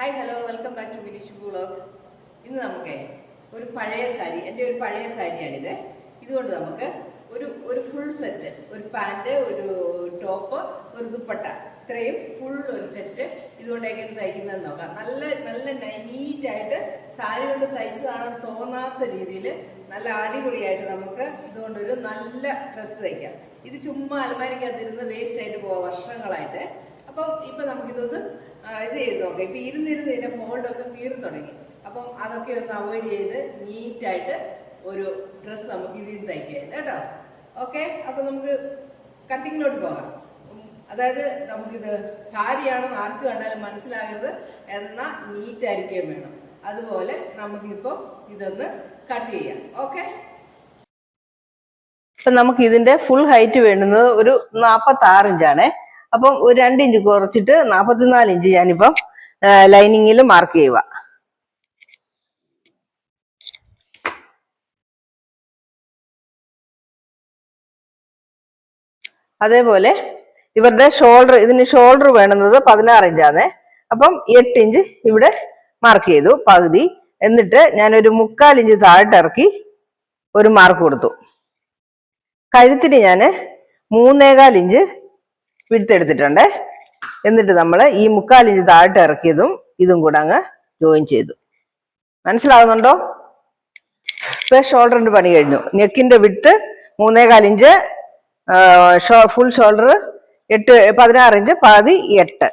Hi hello welcome back to Vineesh vlogs. ഇന്ന് നമുക്ക് ഒരു പഴയ സാരി, എൻ്റെ ഒരു പഴയ സാരിയാണിത്. ഇതുകൊണ്ട് നമുക്ക് ഒരു ഫുൾ സെറ്റ്, ഒരു പാൻറ്, ഒരു ടോപ്പ്, ഒരു ദുപ്പട്ട, ഇത്രയും ഫുൾ ഒരു സെറ്റ് ഇതുകൊണ്ട് എങ്ങനെ തയ്ക്കുന്നതെന്ന് നോക്കാം. നല്ല നല്ല നീറ്റായിട്ട് സാരി കൊണ്ട് തയ്ച്ചതാണെന്ന് തോന്നാത്ത രീതിയിൽ നല്ല അടിപൊളിയായിട്ട് നമുക്ക് ഇതുകൊണ്ടൊരു നല്ല ഡ്രസ്സ് തയ്ക്കാം. ഇത് ചുമ്മാ അലമാരിക്കകത്തിരുന്ന് വേസ്റ്റ് ആയിട്ട് പോവാം വർഷങ്ങളായിട്ട്. അപ്പം ഇപ്പം നമുക്കിതൊന്ന് ഇത് ചെയ്ത് നോക്കാം. ഇപ്പം ഇരുന്നിരുന്ന് ഇതിൻ്റെ ഫോൾഡൊക്കെ കീറി തുടങ്ങി. അപ്പം അതൊക്കെ ഒന്ന് അവോയ്ഡ് ചെയ്ത് നീറ്റായിട്ട് ഒരു ഡ്രസ്സ് നമുക്ക് ഇതിൽ തയ്ക്കാം കേട്ടോ. ഓക്കെ, അപ്പം നമുക്ക് കട്ടിങ്ങിലോട്ട് പോകാം. അതായത് നമുക്കിത് സാരിയാണെന്ന് ആർക്ക് കണ്ടാലും മനസ്സിലാകരുത്, എന്നാൽ നീറ്റായിരിക്കുകയും വേണം. അതുപോലെ നമുക്കിപ്പോൾ ഇതൊന്ന് കട്ട് ചെയ്യാം. ഓക്കെ, ഇപ്പം നമുക്ക് ഇതിൻ്റെ ഫുൾ ഹൈറ്റ് വേണ്ടുന്നത് ഒരു 46 ഇഞ്ചാണ്. അപ്പം ഒരു 2 ഇഞ്ച് കുറച്ചിട്ട് 44 ഇഞ്ച് ഞാനിപ്പം ലൈനിങ്ങിൽ മാർക്ക് ചെയ്യുക. അതേപോലെ ഇവരുടെ ഷോൾഡർ, ഇതിന് ഷോൾഡർ വേണ്ടുന്നത് 16 ഇഞ്ചാണ്. അപ്പം 8 ഇഞ്ച് ഇവിടെ മാർക്ക് ചെയ്തു പകുതി. എന്നിട്ട് ഞാനൊരു 3/4 ഇഞ്ച് താഴോട്ടിറക്കി ഒരു മാർക്ക് കൊടുത്തു. കഴുത്തിന് ഞാൻ 3.25 ഇഞ്ച് വിടുത്തെടുത്തിട്ടുണ്ട്. എന്നിട്ട് നമ്മൾ ഈ 3/4 ഇഞ്ച് താഴോട്ട് ഇറക്കിയതും ഇതും കൂടെ അങ്ങ് ജോയിൻ ചെയ്തു. മനസ്സിലാവുന്നുണ്ടോ? ഇപ്പൊ ഷോൾഡറിന്റെ പണി കഴിഞ്ഞു. നെക്കിന്റെ വിട്ട് 3.25 ഇഞ്ച്, ഫുൾ ഷോൾഡർ 16 ഇഞ്ച്, പകുതി 8.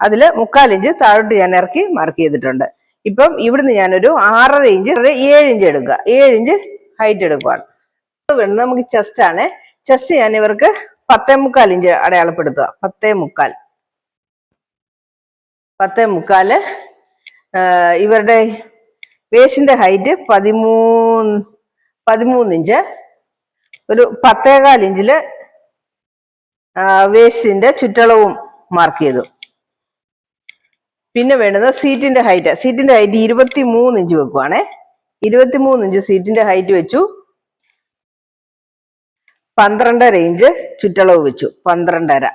അതിൽ 3/4 ഇഞ്ച് താഴോട്ട് ഞാൻ ഇറക്കി മാർക്ക് ചെയ്തിട്ടുണ്ട്. ഇപ്പം ഇവിടുന്ന് ഞാനൊരു 6.5 ഇഞ്ച്, 7 ഇഞ്ച് എടുക്കുക. 7 ഇഞ്ച് ഹൈറ്റ് എടുക്കുവാണ്. വേണ്ടത് നമുക്ക് ചെസ്റ്റ് ആണ്. ചെസ്റ്റ് ഞാൻ ഇവർക്ക് 10.25 ഇഞ്ച് അടയാളപ്പെടുത്തുക. 10.25. ഇവരുടെ വേസ്റ്റിന്റെ ഹൈറ്റ് 13 ഇഞ്ച്. ഒരു 10.25 ഇഞ്ചില് വേസ്റ്റിന്റെ ചുറ്റളവും മാർക്ക് ചെയ്തു. പിന്നെ വേണ്ടത് സീറ്റിന്റെ ഹൈറ്റ്. 23 ഇഞ്ച് വെക്കുവാണേ. 23 ഇഞ്ച് സീറ്റിന്റെ ഹൈറ്റ് വെച്ചു. 12.5 ഇഞ്ച് ചുറ്റളവ് വെച്ചു. 12.5.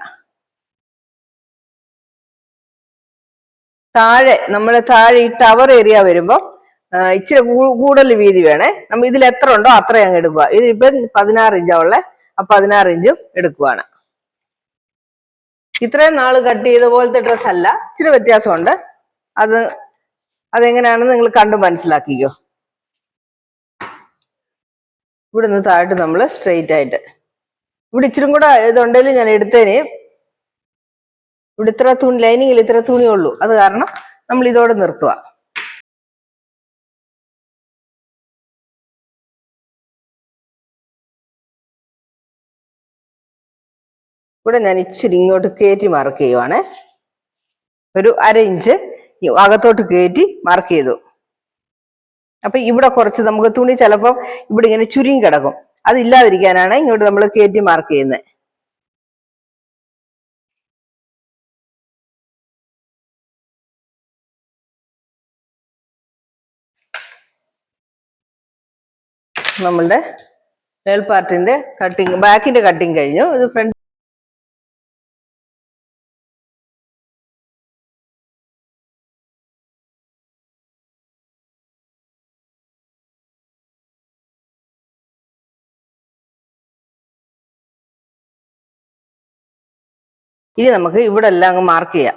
നമ്മൾ താഴെ ഈ ടവർ ഏരിയ വരുമ്പോ ഇച്ചിരി കൂടുതൽ വീതി വേണേ. നമ്മൾ ഇതിൽ എത്ര ഉണ്ടോ അത്രയും അങ്ങ് എടുക്കുക. ഇതിപ്പം 16 ഇഞ്ചാ ഉള്ളേ. ആ 16 ഇഞ്ചും എടുക്കുവാണ്. ഇത്രയും നാള് കട്ട് ചെയ്ത പോലത്തെ ഡ്രസ് അല്ല, ഇച്ചിരി വ്യത്യാസമുണ്ട്. അതെങ്ങനെയാണെന്ന് നിങ്ങൾ കണ്ടു മനസ്സിലാക്കിക്കോ. ഇവിടെ നിന്ന് താഴോട്ട് നമ്മൾ സ്ട്രെയിറ്റ് ആയിട്ട്, ഇവിടെ ഇച്ചിരി കൂടെ ഇതുണ്ടെങ്കിലും ഞാൻ എടുത്തേന്. ഇവിടെ ഇത്ര തുണി, ലൈനിങ്ങിൽ ഇത്ര തുണിയുള്ളൂ. അത് കാരണം നമ്മൾ ഇതോടെ നിർത്തുക. ഇവിടെ ഞാൻ ഇച്ചിരി ഇങ്ങോട്ട് കയറ്റി മാർക്ക് ചെയ്യുവാണ്. ഒരു 1/2 ഇഞ്ച് അകത്തോട്ട് കയറ്റി മാർക്ക് ചെയ്തു. അപ്പൊ ഇവിടെ കുറച്ച് നമുക്ക് തുണി ചിലപ്പോൾ ഇവിടെ ഇങ്ങനെ ചുരുങ്ങി കിടക്കും. അതില്ലാതിരിക്കാനാണ് ഇങ്ങോട്ട് നമ്മൾ കയറ്റി മാർക്ക് ചെയ്യുന്നത്. നമ്മളുടെ മേൽപാർട്ടിന്റെ കട്ടിങ്, ബാക്കിന്റെ കട്ടിങ് കഴിഞ്ഞു. ഇത് ഫ്രണ്ട്. ഇനി നമുക്ക് ഇവിടെ എല്ലാം അങ്ങ് മാർക്ക് ചെയ്യാം.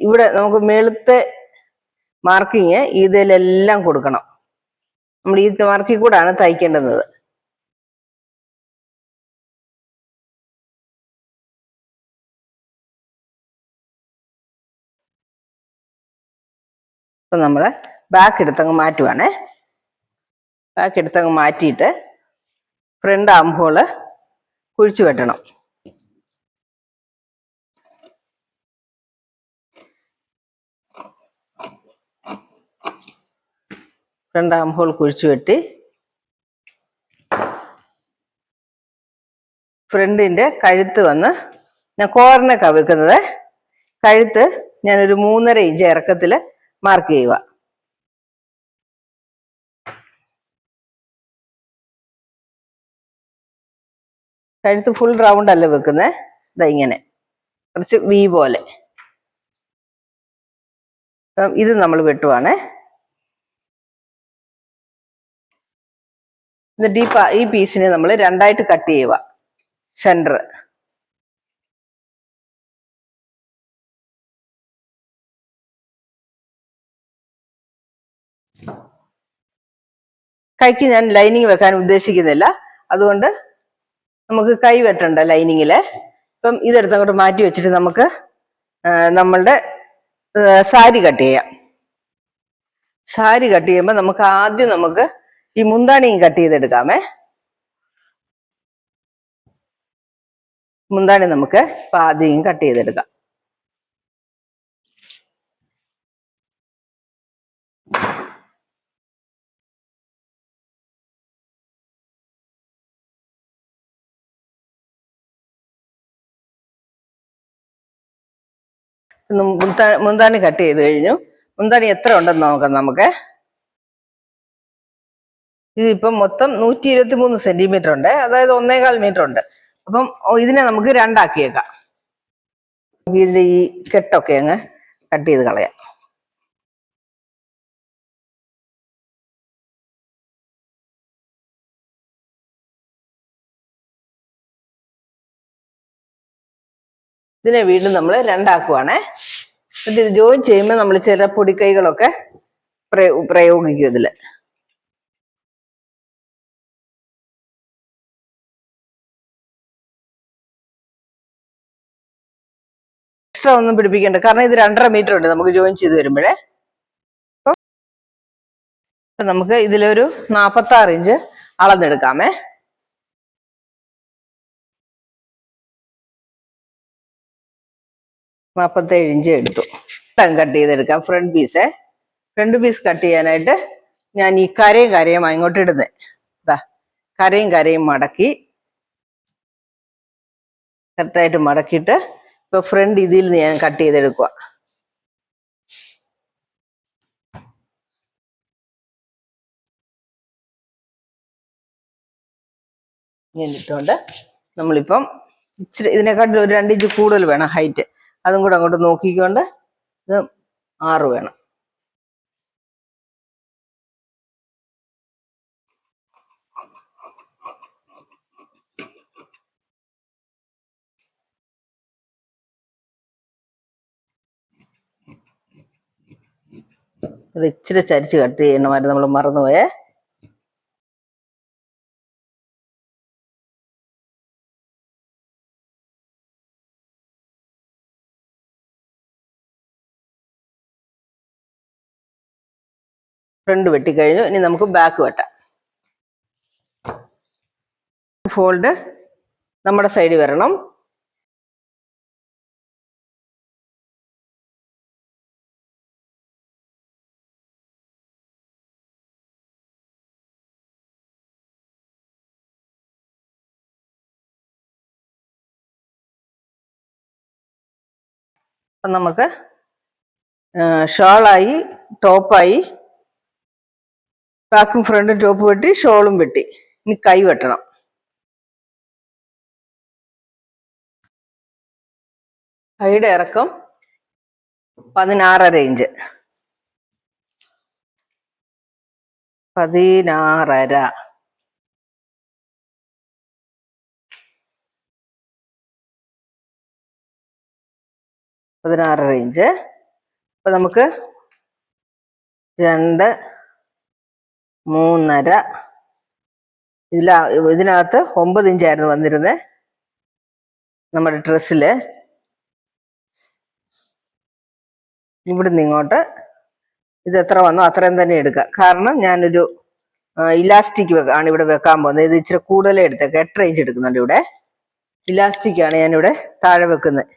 ഇവിടെ നമുക്ക് മേളത്തെ മാർക്കിങ് ഇതിലെല്ലാം കൊടുക്കണം. നമ്മൾ ഈ മാർക്കിൽ കൂടാണ് തയ്ക്കേണ്ടുന്നത്. അപ്പൊ നമ്മള് ബാക്ക് എടുത്തങ്ങ് മാറ്റുവാണേ. ബാക്ക് എടുത്തങ്ങ് മാറ്റിയിട്ട് ഫ്രണ്ട് ആം ഹോള് കുഴിച്ചു വെട്ടണം. ഫ്രണ്ട് ആം ഹോൾ കുഴിച്ചു വെട്ടി ഫ്രണ്ടിന്റെ കഴുത്ത് വന്ന് ഞാൻ കോർണക്കാ വെക്കുന്നത്. കഴുത്ത് ഞാനൊരു 3.5 ഇഞ്ച് ഇറക്കത്തില് മാർക്ക് ചെയ്യുക. കഴുത്ത് ഫുൾ റൗണ്ട് അല്ല വെക്കുന്നത്, ഇതാ ഇങ്ങനെ കുറച്ച് വി പോലെ. അപ്പം ഇത് നമ്മൾ വെട്ടുവാണേ. എന്നിട്ട് ഈ പീസിനെ നമ്മൾ രണ്ടായിട്ട് കട്ട് ചെയ്യുക. സെന്റർ കൈക്ക് ഞാൻ ലൈനിങ് വെക്കാൻ ഉദ്ദേശിക്കുന്നില്ല, അതുകൊണ്ട് നമുക്ക് കൈ വെട്ടണ്ട ലൈനിങ്ങില്. ഇപ്പം ഇതെടുത്ത് അങ്ങോട്ട് മാറ്റി വെച്ചിട്ട് നമുക്ക് നമ്മളുടെ സാരി കട്ട് ചെയ്യാം. സാരി കട്ട് ചെയ്യുമ്പോൾ നമുക്ക് ആദ്യം ഈ മുന്താണിയും കട്ട് ചെയ്തെടുക്കാമേ. മുന്താണി നമുക്ക് ഇപ്പം ആദ്യം കട്ട് ചെയ്തെടുക്കാം. മുന്താണി കട്ട് ചെയ്ത് കഴിഞ്ഞു. മുന്താണി എത്ര ഉണ്ടെന്ന് നോക്കാം നമുക്ക്. ഇതിപ്പം മൊത്തം 123 സെന്റിമീറ്റർ ഉണ്ട്, അതായത് 1.25 മീറ്റർ ഉണ്ട്. അപ്പം ഇതിനെ നമുക്ക് രണ്ടാക്കിയേക്കാം. ഇതിന്റെ ഈ കെട്ടൊക്കെ അങ്ങ് കട്ട് ചെയ്ത് കളയാം. ഇതിനെ വീണ്ടും നമ്മൾ രണ്ടാക്കുവാണേ. എന്നിട്ട് ഇത് ജോയിൻ ചെയ്യുമ്പോൾ നമ്മൾ ചില പൊടിക്കൈകളൊക്കെ പ്രയോഗിക്കും ഇതില്. എക്സ്ട്രാ ഒന്നും പിടിപ്പിക്കണ്ട, കാരണം ഇത് 2.5 മീറ്റർ ഉണ്ട് നമുക്ക് ജോയിൻ ചെയ്ത് വരുമ്പോഴേ. അപ്പം നമുക്ക് ഇതിലൊരു 46 ഇഞ്ച് അളന്നെടുക്കാമേ. 47 ഇഞ്ച് എടുത്തു. കട്ട് ചെയ്തെടുക്കാം ഫ്രണ്ട് പീസ് കട്ട് ചെയ്യാനായിട്ട് ഞാൻ ഈ കരയും അങ്ങോട്ട് ഇടുന്നത്. ഇതാ കരയും മടക്കി കറക്റ്റായിട്ട് മടക്കിയിട്ട് ഇപ്പൊ ഫ്രണ്ട് ഇതിൽ നിന്ന് ഞാൻ കട്ട് ചെയ്തെടുക്കുക. ഇങ്ങനെ ഇട്ടുകൊണ്ട് നമ്മളിപ്പം ഇച്ചിരി ഇതിനെക്കാട്ടിൽ ഒരു 2 ഇഞ്ച് കൂടുതൽ വേണം ഹൈറ്റ്. അതും കൂടെ അങ്ങോട്ട് നോക്കിക്കൊണ്ട് ഇത് 6 വേണം. ഇത് ഇച്ചിരി ചരിച്ച് കട്ട് ചെയ്യണമായിരുന്നു, നമ്മൾ മറന്നുപോയേ. ഫ്രണ്ട് വെട്ടിക്കഴിഞ്ഞു. ഇനി നമുക്ക് ബാക്ക് വെട്ടാം. ഫോൾഡ് നമ്മുടെ സൈഡിൽ വരണം. അപ്പം നമുക്ക് ഷാളായി, ടോപ്പായി, ബാക്കും ഫ്രണ്ടും ടോപ്പ് വെട്ടി, ഷോളും വെട്ടി. ഇനി കൈ വെട്ടണം. കൈയുടെ ഇറക്കം 16.5 ഇഞ്ച്. 16.5. ഇഞ്ച്. അപ്പൊ നമുക്ക് 2, 3.5. ഇതിനകത്ത് 9 ഇഞ്ചായിരുന്നു വന്നിരുന്നത് നമ്മുടെ ഡ്രസ്സില്. ഇവിടുന്ന് ഇങ്ങോട്ട് ഇത് എത്ര വന്നോ അത്രയും തന്നെ എടുക്കുക. കാരണം ഞാനൊരു ഇലാസ്റ്റിക് ആണ് ഇവിടെ വെക്കാൻ പോകുന്നത്. ഇത് ഇച്ചിരി കൂടുതലേ എടുത്തേക്ക്, 8 ഇഞ്ച് എടുക്കുന്നുണ്ട് ഇവിടെ. ഇലാസ്റ്റിക് ആണ് ഞാനിവിടെ താഴെ വെക്കുന്നത്.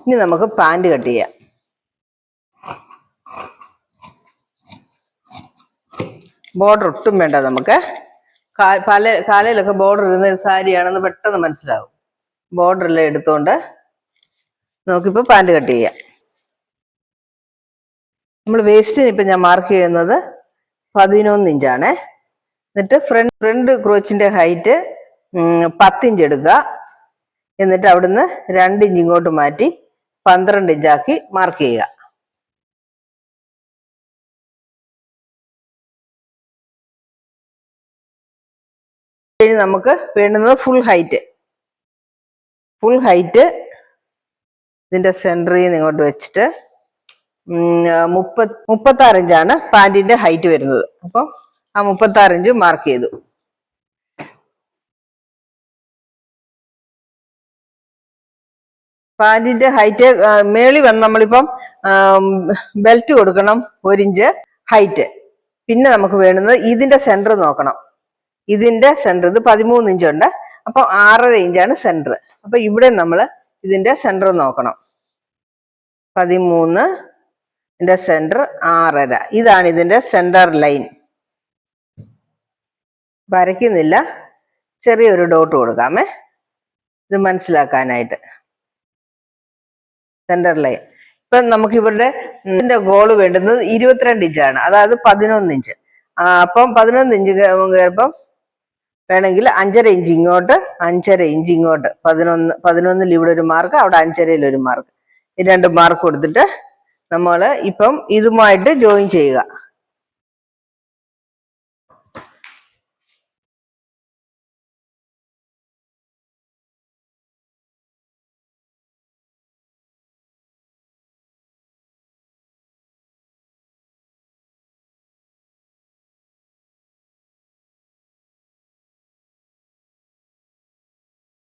ഇനി നമുക്ക് പാൻറ് കട്ട് ചെയ്യാം. ബോർഡർ ഒട്ടും വേണ്ട നമുക്ക്. കാലയിലൊക്കെ ബോർഡർ ഇരുന്ന സാരിയാണെന്ന് പെട്ടെന്ന് മനസ്സിലാവും. ബോർഡറെല്ലാം എടുത്തുകൊണ്ട് നമുക്കിപ്പോൾ പാൻറ് കട്ട് ചെയ്യാം. നമ്മൾ വേസ്റ്റിന് ഇപ്പം ഞാൻ മാർക്ക് ചെയ്യുന്നത് 11 ഇഞ്ചാണ്. എന്നിട്ട് ഫ്രണ്ട് ക്രോച്ചിന്റെ ഹൈറ്റ് 10 ഇഞ്ച് എടുക്കുക. എന്നിട്ട് അവിടുന്ന് 2 ഇഞ്ച് ഇങ്ങോട്ട് മാറ്റി 12 ഇഞ്ചാക്കി മാർക്ക് ചെയ്യുക. ഇനി നമുക്ക് വേണ്ടുന്നത് ഫുൾ ഹൈറ്റ് ഇതിന്റെ സെന്ററിൽ നിന്ന് ഇങ്ങോട്ട് വെച്ചിട്ട് 36 ഇഞ്ചാണ് പാൻറിന്റെ ഹൈറ്റ് വരുന്നത്. അപ്പം ആ 36 ഇഞ്ച് മാർക്ക് ചെയ്തു. പാൻറിന്റെ ഹൈറ്റ് മേളിൽ വന്ന് നമ്മളിപ്പം ബെൽറ്റ് കൊടുക്കണം 1 ഇഞ്ച് ഹൈറ്റ്. പിന്നെ നമുക്ക് വേണ്ടുന്നത് ഇതിന്റെ സെന്റർ നോക്കണം. ഇതിന്റെ സെന്റർ ഇത് 13 ഇഞ്ചുണ്ട്. അപ്പൊ 6.5 ഇഞ്ചാണ് സെന്റർ. അപ്പൊ ഇവിടെ നമ്മൾ ഇതിന്റെ സെന്റർ നോക്കണം. 13 സെന്റർ 6.5. ഇതാണ് ഇതിന്റെ സെന്റർ ലൈൻ. വരയ്ക്കുന്നില്ല, ചെറിയൊരു ഡോട്ട് കൊടുക്കാമേ ഇത് മനസ്സിലാക്കാനായിട്ട്. Centre line. ഇപ്പൊ നമുക്ക് ഇവരുടെ ഗോള് വേണ്ടുന്നത് 22 ഇഞ്ചാണ്, അതായത് 11 ഇഞ്ച്. അപ്പം 11 ഇഞ്ച് കഴിയുമ്പം വേണമെങ്കിൽ 5.5 ഇഞ്ച് ഇങ്ങോട്ട് 5.5 ഇഞ്ച് ഇങ്ങോട്ട് 11 ഇവിടെ ഒരു മാർക്ക്, അവിടെ 5.5 ഒരു മാർക്ക്. ഈ 2 മാർക്ക് കൊടുത്തിട്ട് നമ്മൾ ഇപ്പം ഇതുമായിട്ട് ജോയിൻ ചെയ്യുക.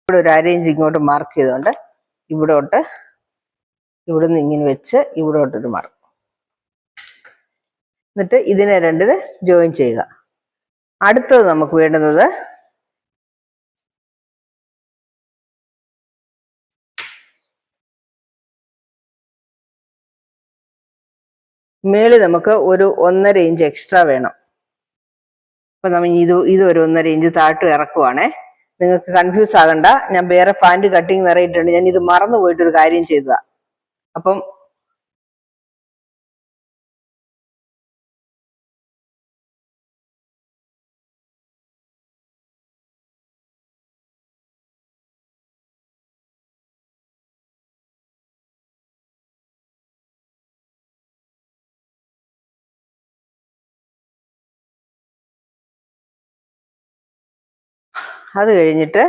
ഇവിടെ ഒരു 1/2 ഇഞ്ച് ഇങ്ങോട്ട് മാർക്ക് ചെയ്തുകൊണ്ട് ഇവിടുന്ന് ഇങ്ങനെ വെച്ച് ഇവിടോട്ടൊരു മാർക്ക്. എന്നിട്ട് ഇതിനെ രണ്ടിന് ജോയിൻ ചെയ്യുക. അടുത്തത് നമുക്ക് വേണ്ടുന്നത് മേളിൽ നമുക്ക് ഒരു 1.5 ഇഞ്ച് എക്സ്ട്രാ വേണം. അപ്പൊ നമ്മൾ ഇത് ഒരു 1.5 ഇഞ്ച് താഴ്ത്ത് ഇറക്കുവാണേ. നിങ്ങൾക്ക് കൺഫ്യൂസ് ആകണ്ട, ഞാൻ വേറെ പാൻറ് കട്ടിങ് നിറയിട്ടുണ്ട്. ഞാൻ ഇത് മറന്നു പോയിട്ടൊരു കാര്യം ചെയ്തതാ. അപ്പം അത് കഴിഞ്ഞിട്ട്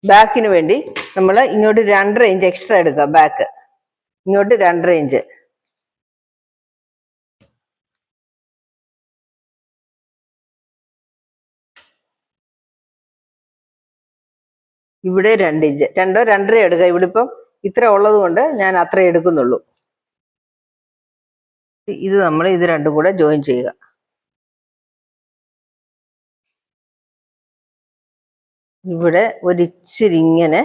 ബാക്കിന് വേണ്ടി നമ്മൾ ഇങ്ങോട്ട് 2.5 ഇഞ്ച് എക്സ്ട്രാ എടുക്കുക. ബാക്ക് ഇങ്ങോട്ട് 2.5 ഇഞ്ച്. ഇവിടെ 2 ഇഞ്ച്, 2.5 എടുക്കുക. ഇവിടെ ഇപ്പം ഇത്ര ഉള്ളത് കൊണ്ട് ഞാൻ അത്രേ എടുക്കുന്നുള്ളൂ. ഇത് നമ്മൾ ഇത് രണ്ടും കൂടെ ജോയിൻ ചെയ്യുക. ഇവിടെ ഒരിച്ചിരി ഇങ്ങനെ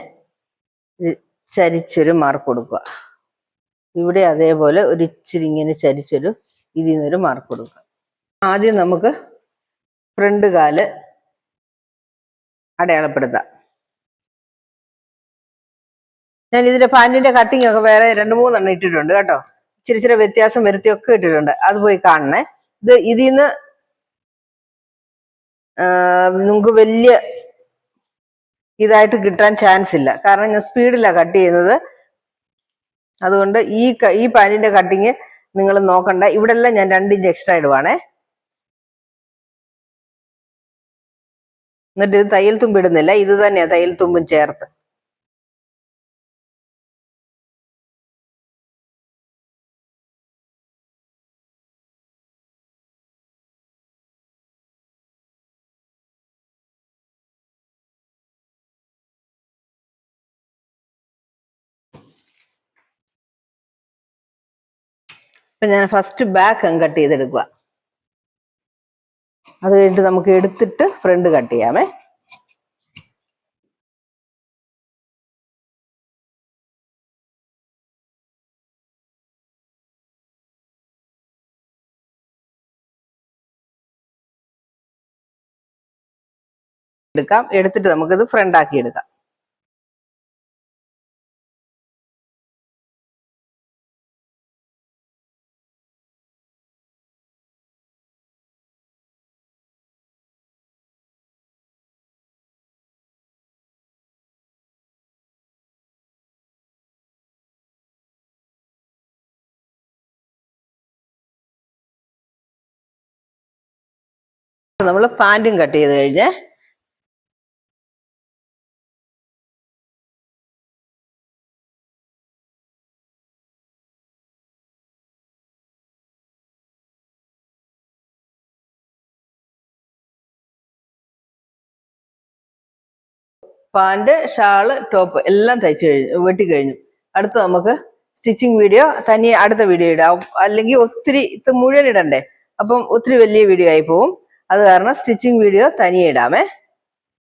ചരിച്ചൊരു മാർക്ക് കൊടുക്കുക. ഇവിടെ അതേപോലെ ഒരിച്ചിരി ഇങ്ങനെ ചരിച്ചൊരു ഇതിൽ നിന്നൊരു മാർക്ക് കൊടുക്കുക. ആദ്യം നമുക്ക് ഫ്രണ്ട് കാല് അടയാളപ്പെടുത്താം. ഞാൻ ഇതിന്റെ പാൻറിന്റെ കട്ടിങ് ഒക്കെ വേറെ 2-3 എണ്ണം ഇട്ടിട്ടുണ്ട് കേട്ടോ. ഇച്ചിരി വ്യത്യാസം വരുത്തിയൊക്കെ ഇട്ടിട്ടുണ്ട്. അത് പോയി കാണണേ. ഇതിന്ന് നിങ്ങൾക്ക് വലിയ ഇതായിട്ട് കിട്ടാൻ ചാൻസ് ഇല്ല, കാരണം ഞാൻ സ്പീഡിലാണ് കട്ട് ചെയ്യുന്നത്. അതുകൊണ്ട് ഈ പാൻറിന്റെ കട്ടിങ് നിങ്ങൾ നോക്കണ്ട. ഇവിടെ എല്ലാം ഞാൻ 2 ഇഞ്ച് എക്സ്ട്രാ ഇടുവാണേ. എന്നിട്ട് ഇത് തയ്യൽ തുമ്പിടുന്നില്ല, ഇത് തന്നെയാ തയ്യൽ തുമ്പും ചേർത്ത്. ഇപ്പൊ ഞാൻ ഫസ്റ്റ് ബാക്ക് കട്ട് ചെയ്തെടുക്കുക. അത് കഴിഞ്ഞിട്ട് നമുക്ക് എടുത്തിട്ട് ഫ്രണ്ട് കട്ട് ചെയ്യാമേ. എടുക്കാം. എടുത്തിട്ട് നമുക്കിത് ഫ്രണ്ട് ആക്കി എടുക്കാം. നമ്മൾ പാൻറ്റും കട്ട് ചെയ്ത് കഴിഞ്ഞ് പാൻറ്, ഷാള്, ടോപ്പ് എല്ലാം തയ്ച്ചു കഴിഞ്ഞു, വെട്ടിക്കഴിഞ്ഞു. അടുത്ത് നമുക്ക് സ്റ്റിച്ചിങ് വീഡിയോ തനിയെ അടുത്ത വീഡിയോ ഇടാം. അല്ലെങ്കിൽ ഒത്തിരി ഇത് മുഴുവൻ ഇടണ്ടേ, അപ്പം ഒത്തിരി വലിയ വീഡിയോ ആയി പോവും. അത് കാരണം സ്റ്റിച്ചിങ് വീഡിയോ തനിയെ ഇടാമേ.